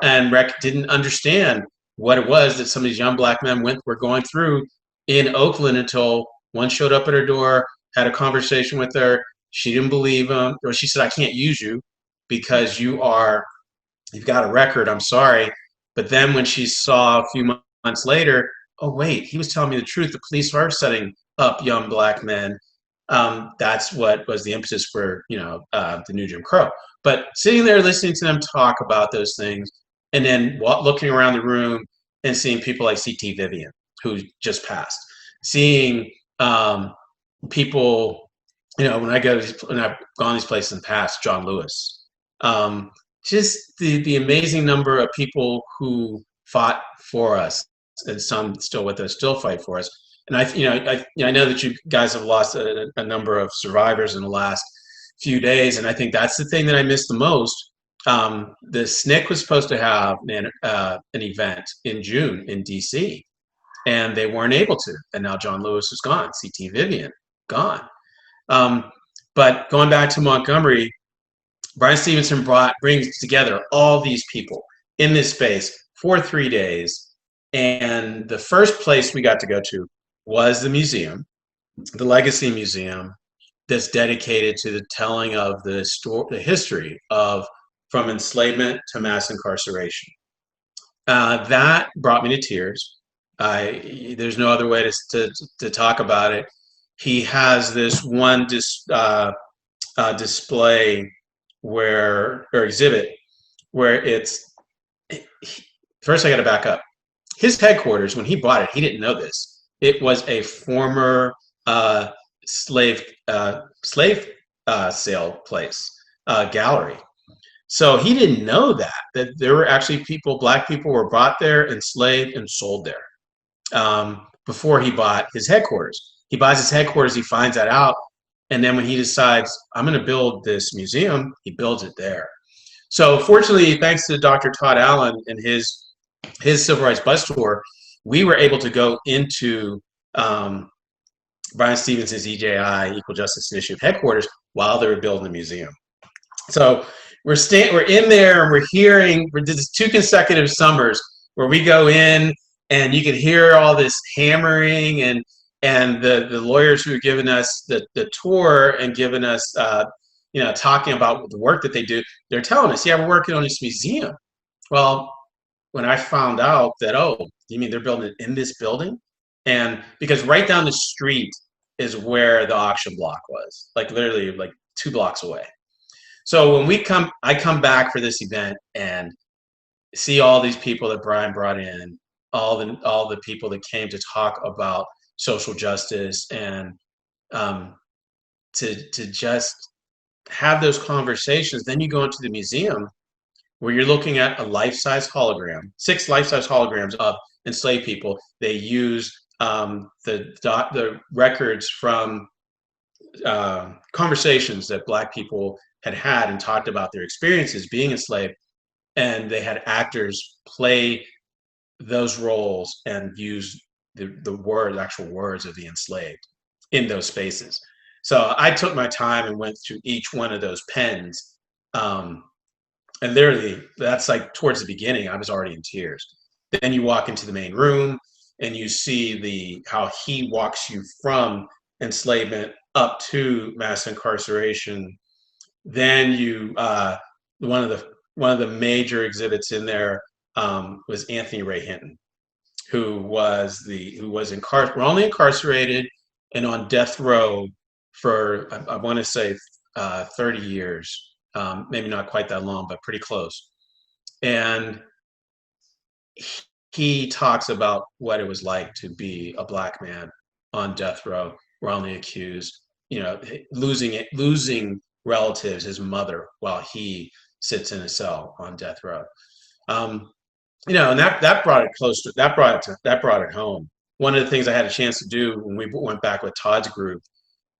and didn't understand what it was that some of these young Black men were going through in Oakland until one showed up at her door, had a conversation with her. She didn't believe him, or she said, "I can't use you because you've got a record. I'm sorry." But then when she saw a few months later, oh wait, he was telling me the truth. The police are setting up young Black men. That's what was the impetus for the new Jim Crow. But sitting there listening to them talk about those things, and then looking around the room and seeing people like C.T. Vivian, who just passed, seeing people, when I've gone these places in the past, John Lewis, just the amazing number of people who fought for us, and some still with us, still fight for us. And I know that you guys have lost a number of survivors in the last few days, and I think that's the thing that I miss the most. The SNCC was supposed to have an event in June in DC, and they weren't able to. And now John Lewis is gone, C.T. Vivian gone. But going back to Montgomery, Brian Stevenson brings together all these people in this space for 3 days. And the first place we got to go to was the museum, the Legacy Museum, that's dedicated to the telling of the history of from enslavement to mass incarceration. That brought me to tears. There's no other way to talk about it. He has this one display or exhibit where first I got to back up. His headquarters, when he bought it, he didn't know this. It was a former slave sale place, gallery. So he didn't know that there were actually Black people were brought there, enslaved, and sold there before he bought his headquarters. He buys his headquarters, he finds that out, and then when he decides, I'm going to build this museum, he builds it there. So fortunately, thanks to Dr. Todd Allen and his Civil Rights Bus Tour, we were able to go into Brian Stevenson's EJI, Equal Justice Initiative headquarters, while they were building the museum. So we're in there, and we did this 2 consecutive summers where we go in and you could hear all this hammering, and the lawyers who are giving us the tour and giving us talking about the work that they do, they're telling us, yeah, we're working on this museum. Well, when I found out that, oh, you mean they're building it in this building? And because right down the street is where the auction block was, like literally like 2 blocks away. So when I come back for this event and see all these people that Brian brought in, all the people that came to talk about social justice, and to just have those conversations. Then you go into the museum where you're looking at a life-size hologram, 6 life-size holograms of enslaved people. They use the records from conversations that Black people had and talked about their experiences being enslaved, and they had actors play those roles and use the actual words of the enslaved in those spaces. So I took my time and went through each one of those pens And literally, that's like towards the beginning, I was already in tears. Then you walk into the main room and you see how he walks you from enslavement up to mass incarceration. Then one of the major exhibits in there was Anthony Ray Hinton, who was wrongly incarcerated and on death row for I want to say 30 years, maybe not quite that long, but pretty close. And he talks about what it was like to be a black man on death row, wrongly accused, losing relatives, his mother, while he sits in a cell on death row. And that brought it home. One of the things I had a chance to do when we went back with Todd's group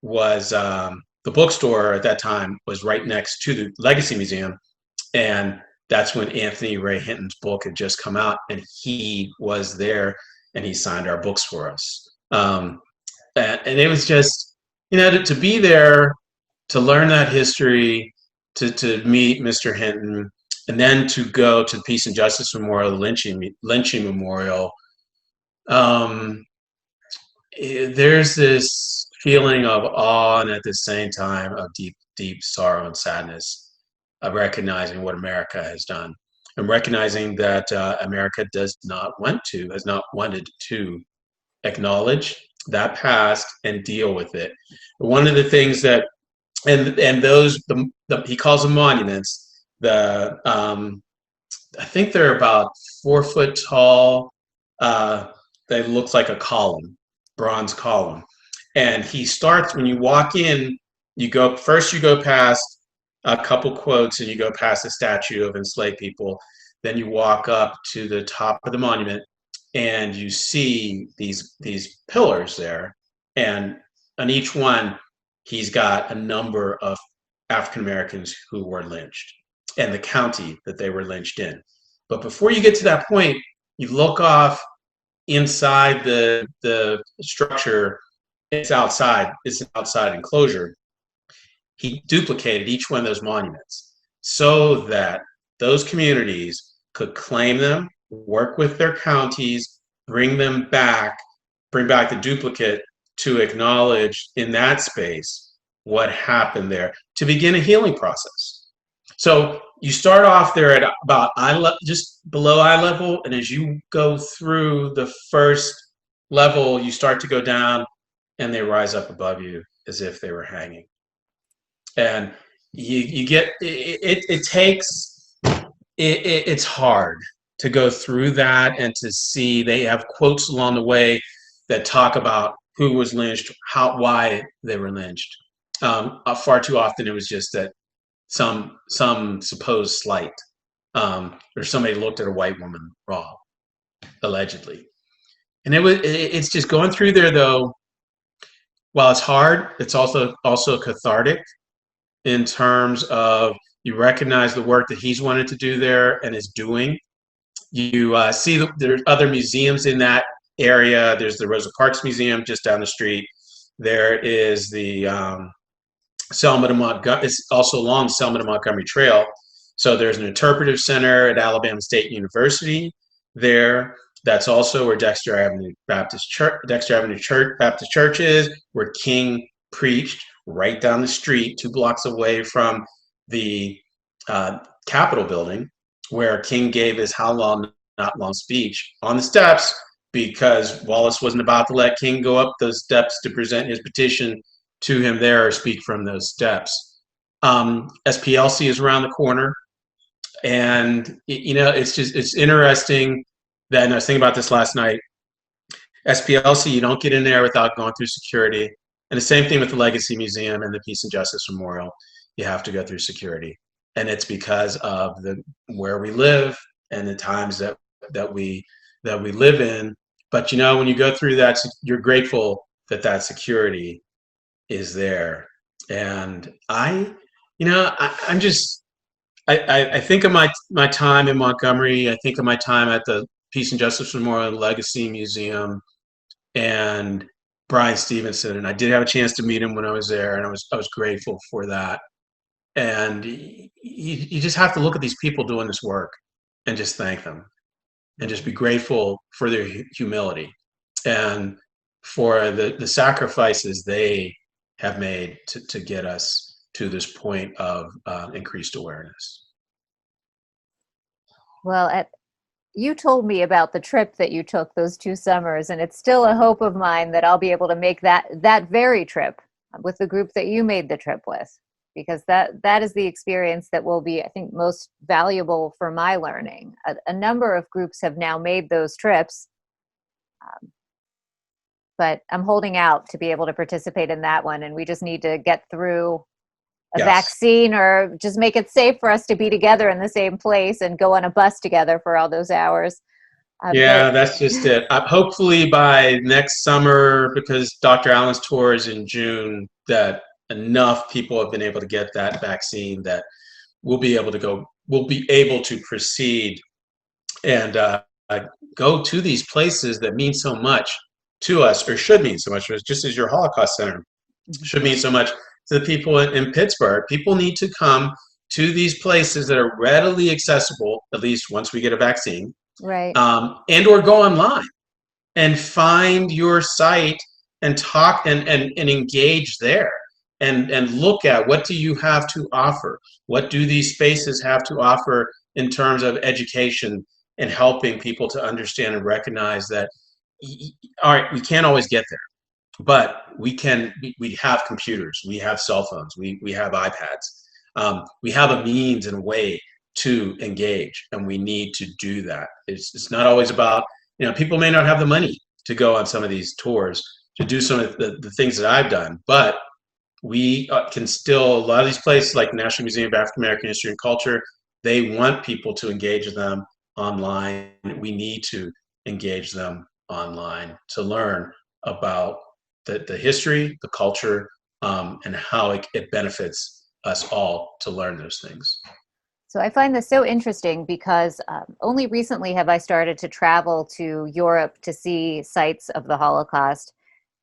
was the bookstore at that time was right next to the Legacy Museum, and that's when Anthony Ray Hinton's book had just come out, and he was there, and he signed our books for us. And it was just, to be there, to learn that history, to meet Mr. Hinton, and then to go to the Peace and Justice Memorial, the lynching memorial. There's this feeling of awe and at the same time of deep, deep sorrow and sadness of recognizing what America has done and recognizing that America has not wanted to acknowledge that past and deal with it. One of the things that, and those, he calls them monuments, I think they're about 4 foot tall. They look like a column, bronze column. And he starts, when you walk in, you go past a couple quotes and you go past the statue of enslaved people. Then you walk up to the top of the monument and you see these pillars there. And on each one, he's got a number of African Americans who were lynched and the county that they were lynched in. But before you get to that point, you look off inside the structure. It's outside. It's an outside enclosure. He duplicated each one of those monuments so that those communities could claim them, work with their counties, bring back the duplicate to acknowledge in that space what happened there, to begin a healing process. So you start off there at about just below eye level, and as you go through the first level, you start to go down, and they rise up above you as if they were hanging. And you get it's hard to go through that and to see. They have quotes along the way that talk about who was lynched, why they were lynched. Far too often it was just that some supposed slight, or somebody looked at a white woman raw, allegedly. And it's just going through there, though. While it's hard, it's also cathartic in terms of you recognize the work that he's wanted to do there and is doing. You see there's other museums in that area. There's the Rosa Parks Museum just down the street. There is the Selma to Montgomery. It's also along Selma to Montgomery Trail. So there's an interpretive center at Alabama State University there. That's also where Dexter Avenue Baptist Church is, where King preached, right down the street, 2 blocks away from the Capitol building, where King gave his "How Long, Not Long" speech on the steps, because Wallace wasn't about to let King go up those steps to present his petition to him there or speak from those steps. SPLC is around the corner, and it's interesting that, and I was thinking about this last night. SPLC, you don't get in there without going through security. And the same thing with the Legacy Museum and the Peace and Justice Memorial. You have to go through security. And it's because of where we live and the times that we live in. But when you go through that, you're grateful that security is there. And I think of my time in Montgomery. I think of my time at the Peace and Justice Memorial and Legacy Museum, and Brian Stevenson. And I did have a chance to meet him when I was there, and I was grateful for that. And you just have to look at these people doing this work and just thank them and just be grateful for their humility and for the sacrifices they have made to get us to this point of increased awareness. Well, you told me about the trip that you took those 2 summers, and it's still a hope of mine that I'll be able to make that very trip with the group that you made the trip with, because that is the experience that will be, I think, most valuable for my learning. A number of groups have now made those trips, but I'm holding out to be able to participate in that one, and we just need to get through a vaccine, or just make it safe for us to be together in the same place and go on a bus together for all those hours. Yeah, that's just it. Hopefully by next summer, because Dr. Allen's tour is in June, that enough people have been able to get that vaccine that we'll be able to proceed and go to these places that mean so much to us, or should mean so much to us, just as your Holocaust Center should mean so much to the people in Pittsburgh. People need to come to these places that are readily accessible, at least once we get a vaccine, right? And or go online and find your site and talk and engage there and look at what do you have to offer. What do these spaces have to offer in terms of education and helping people to understand and recognize that, all right, we can't always get there, but we have computers, we have cell phones, we have iPads, we have a means and a way to engage, and we need to do that. It's not always about, people may not have the money to go on some of these tours to do some of the things that I've done, but we can still, a lot of these places like National Museum of African American History and Culture, they want people to engage with them online. We need to engage them online to learn about the history, the culture, and how it benefits us all to learn those things. So I find this so interesting because only recently have I started to travel to Europe to see sites of the Holocaust,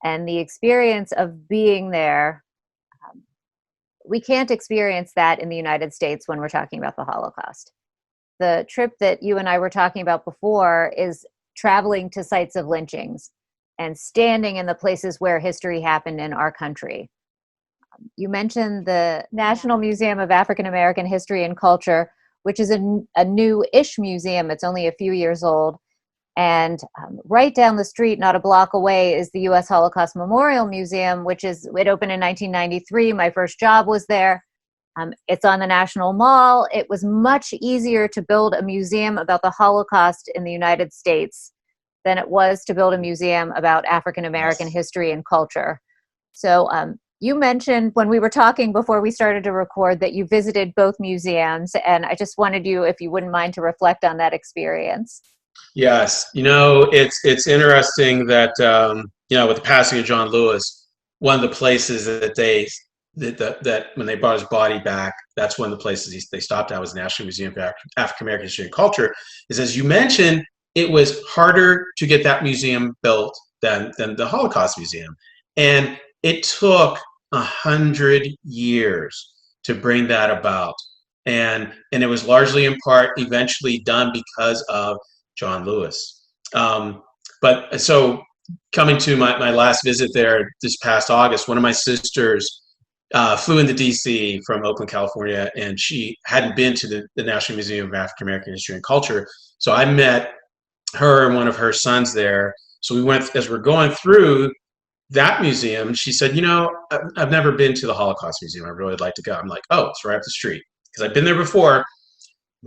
and the experience of being there, we can't experience that in the United States when we're talking about the Holocaust. The trip that you and I were talking about before is traveling to sites of lynchings and standing in the places where history happened in our country. You mentioned the National Museum of African American History and Culture, which is a new-ish museum. It's only a few years old. And right down the street, not a block away, is the U.S. Holocaust Memorial Museum, it opened in 1993. My first job was there. It's on the National Mall. It was much easier to build a museum about the Holocaust in the United States than it was to build a museum about African American history and culture. So you mentioned when we were talking before we started to record that you visited both museums, and I just wanted you, if you wouldn't mind, to reflect on that experience. Yes, it's interesting that with the passing of John Lewis, one of the places that when they brought his body back, that's one of the places they stopped at was the National Museum of African American History and Culture. Is, as you mentioned, it was harder to get that museum built than the Holocaust Museum, and it took 100 years to bring that about, and it was largely in part eventually done because of John Lewis. But so coming to my last visit there this past August, one of my sisters flew into DC from Oakland, California, and she hadn't been to the National Museum of African American History and Culture. So I met her and one of her sons there. So we went, as we're going through that museum, she said, I've never been to the Holocaust Museum. I really would like to go. I'm like, oh, it's right up the street. Because I've been there before,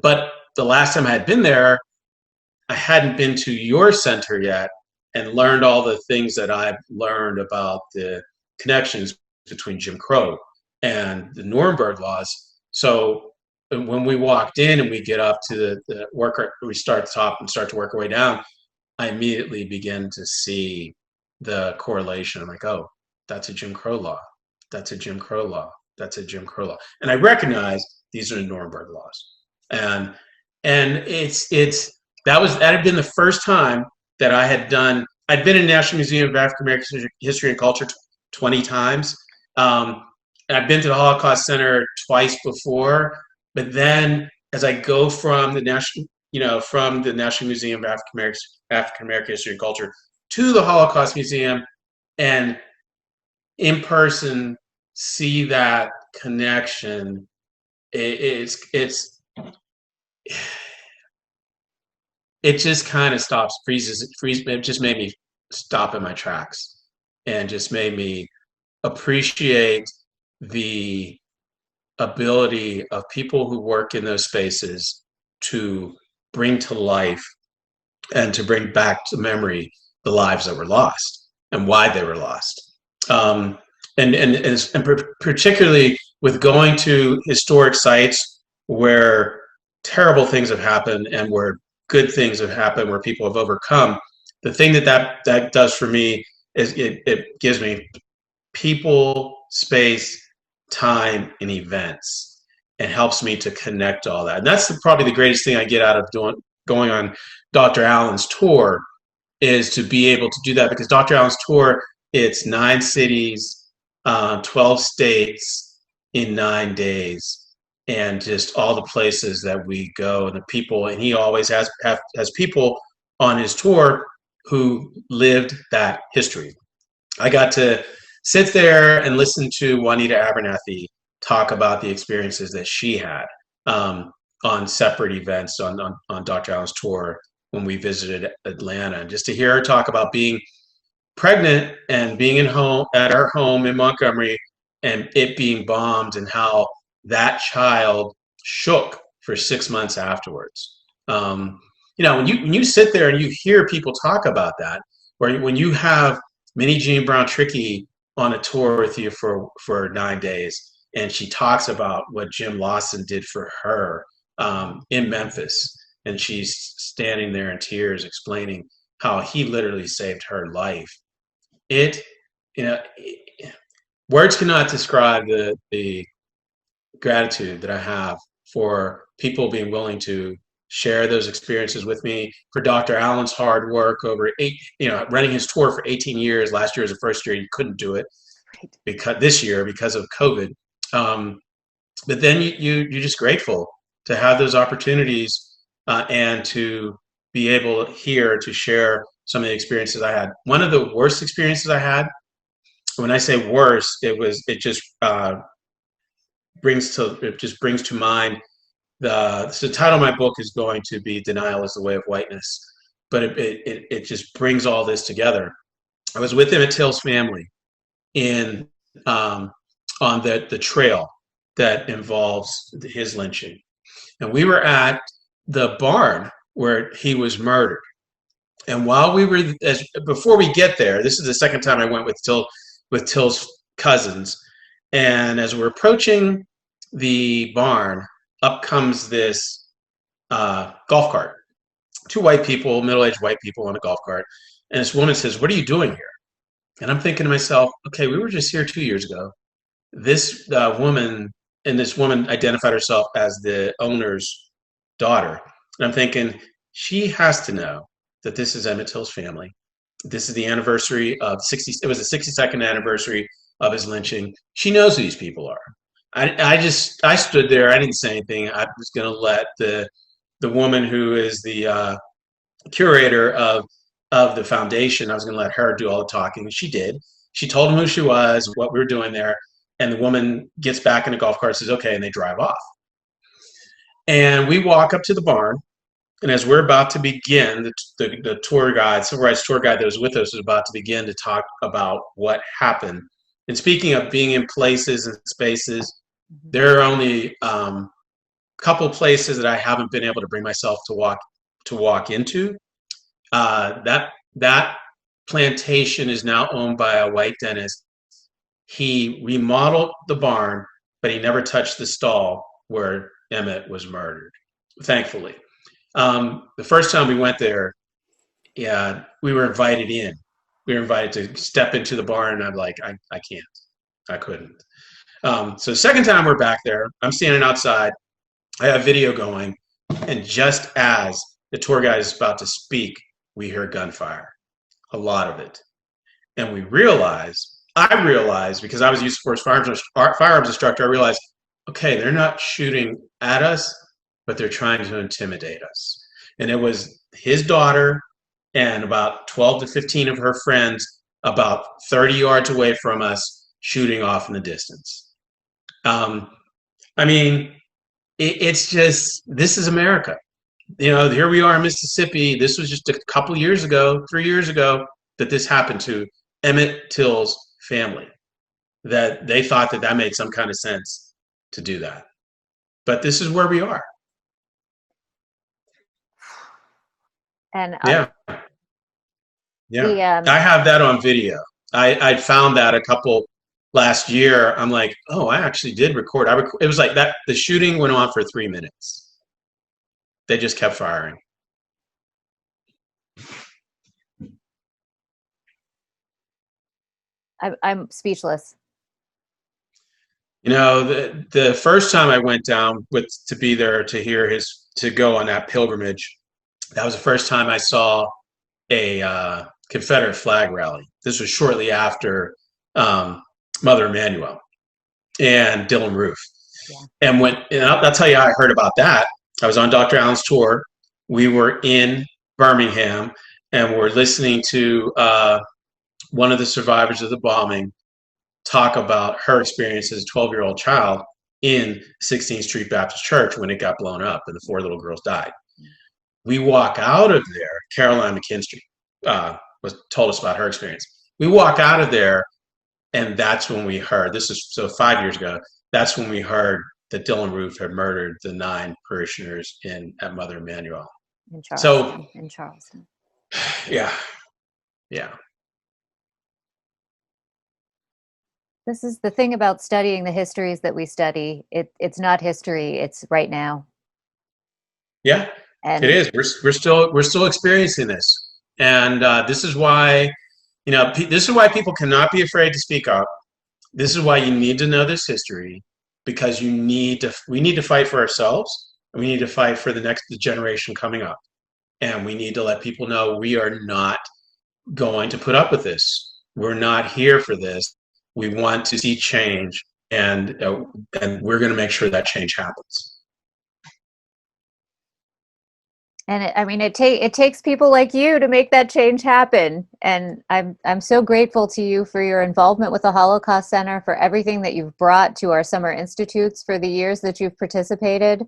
but the last time I had been there, I hadn't been to your center yet and learned all the things that I've learned about the connections between Jim Crow and the Nuremberg laws. So when we walked in and we get up to the worker, we start at the top and start to work our way down, I immediately begin to see the correlation. I'm like, oh, that's a Jim Crow law. That's a Jim Crow law. That's a Jim Crow law. And I recognize these are the Nuremberg laws. And that had been the first time that I had done. I'd been in the National Museum of African American History and Culture 20 times. I've been to the Holocaust Center twice before, but then as I go from the National Museum of African American History and Culture to the Holocaust Museum, and in person see that connection, it just kind of freezes. It just made me stop in my tracks, and just made me appreciate the ability of people who work in those spaces to bring to life and to bring back to memory the lives that were lost and why they were lost. And particularly with going to historic sites where terrible things have happened and where good things have happened, where people have overcome, the thing that does for me is it gives me people, space, time, and events, and helps me to connect all that. And that's probably the greatest thing I get out of going on Dr. Allen's tour, is to be able to do that, because Dr. Allen's tour, it's 9 cities, 12 states in 9 days, and just all the places that we go and the people. And he always has people on his tour who lived that history. I got to sit there and listen to Juanita Abernathy talk about the experiences that she had on separate events on Dr. Allen's tour when we visited Atlanta. And just to hear her talk about being pregnant and being at our home in Montgomery and it being bombed, and how that child shook for 6 months afterwards. When you sit there and you hear people talk about that, or when you have Minnie Jean Brown Trickey on a tour with you for 9 days, and she talks about what Jim Lawson did for her in Memphis, and she's standing there in tears explaining how he literally saved her life. Words cannot describe the gratitude that I have for people being willing to share those experiences with me, for Dr. Allen's hard work over running his tour for 18 years. Last year was the first year you couldn't do it because of COVID. But then you're just grateful to have those opportunities and to be able here to share some of the experiences I had. One of the worst experiences I had, when I say worst, it just brings to mind the title of my book is going to be "Denial is the Way of Whiteness," but it just brings all this together. I was with Emmett Till's family on the trail that involves his lynching, and we were at the barn where he was murdered. And before we get there, this is the second time I went with Till's cousins, and as we're approaching the barn, up comes this golf cart. 2 white people, middle-aged white people on a golf cart. And this woman says, "What are you doing here?" And I'm thinking to myself, okay, we were just here 2 years ago. This woman identified herself as the owner's daughter. And I'm thinking, she has to know that this is Emmett Till's family. This is the anniversary of it was the 62nd anniversary of his lynching. She knows who these people are. I stood there. I didn't say anything. I was going to let the woman who is the curator of the foundation, I was going to let her do all the talking. She did. She told him who she was, what we were doing there, and the woman gets back in the golf cart and says, "Okay," and they drive off. And we walk up to the barn, and as we're about to begin, the tour guide, civil rights tour guide that was with us, was about to begin to talk about what happened. And speaking of being in places and spaces, there are only a couple places that I haven't been able to bring myself to walk into. That plantation is now owned by a white dentist. He remodeled the barn, but he never touched the stall where Emmett was murdered, thankfully. The first time we went there, we were invited in. We were invited to step into the barn, and I'm like, I can't. I couldn't. So the second time we're back there, I'm standing outside. I have video going, and just as the tour guide is about to speak, we hear gunfire, a lot of it. And we realize I realized, because I was a use force firearms instructor, I realized, okay, they're not shooting at us, but they're trying to intimidate us. And it was his daughter and about 12 to 15 of her friends about 30 yards away from us shooting off in the distance. I mean, it's just, this is America. You know, here we are in Mississippi. This was just a couple years ago, 3 years ago, that this happened to Emmett Till's family, that they thought that that made some kind of sense to do that. But this is where we are. And yeah. I have that on video. I found that a couple last year. I'm like, oh, I actually did record. It was like that. The shooting went on for 3 minutes. They just kept firing. I'm speechless. You know, the first time I went down to be there to go on that pilgrimage, that was the first time I saw a Confederate flag rally. This was shortly after Mother Emanuel and Dylann Roof. Yeah. And I'll tell you how I heard about that. I was on Dr. Allen's tour. We were in Birmingham, and we're listening to one of the survivors of the bombing talk about her experience as a 12-year-old child in 16th Street Baptist Church when it got blown up and the 4 little girls died. We walk out of there. Caroline McKinstry told us about her experience. We walk out of there, and that's when we heard, this is so 5 years ago, that's when we heard that Dylann Roof had murdered the 9 parishioners at Mother Emanuel. In Charleston. Yeah. This is the thing about studying the histories that we study. It's not history, it's right now. Yeah, and it is. We're still experiencing this. And this is why, this is why people cannot be afraid to speak up. This is why you need to know this history, because we need to fight for ourselves, and we need to fight for the next generation coming up. And we need to let people know we are not going to put up with this. We're not here for this. We want to see change, and we're going to make sure that change happens. And it takes people like you to make that change happen. And I'm so grateful to you for your involvement with the Holocaust Center, for everything that you've brought to our summer institutes for the years that you've participated.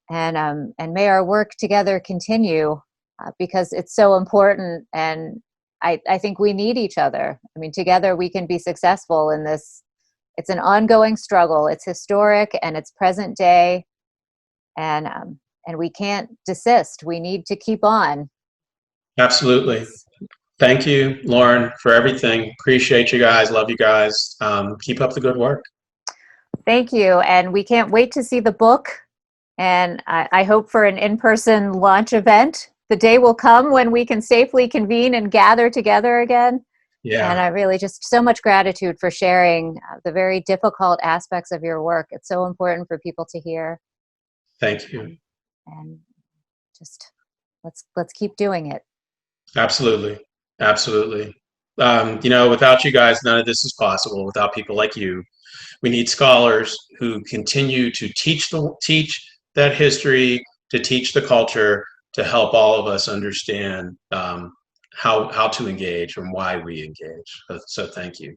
And may our work together continue because it's so important. And I think we need each other. I mean, together we can be successful in this. It's an ongoing struggle. It's historic and it's present day. And we can't desist. We need to keep on. Absolutely. Thank you, Lauren, for everything. Appreciate you guys. Love you guys. Keep up the good work. Thank you. And we can't wait to see the book. And I hope for an in-person launch event. The day will come when we can safely convene and gather together again. Yeah. And I really just so much gratitude for sharing the very difficult aspects of your work. It's so important for people to hear. Thank you. And just let's keep doing it. Absolutely. Without you guys, none of this is possible. Without people like you, we need scholars who continue to teach that history, to teach the culture, to help all of us understand how to engage and why we engage. So thank you.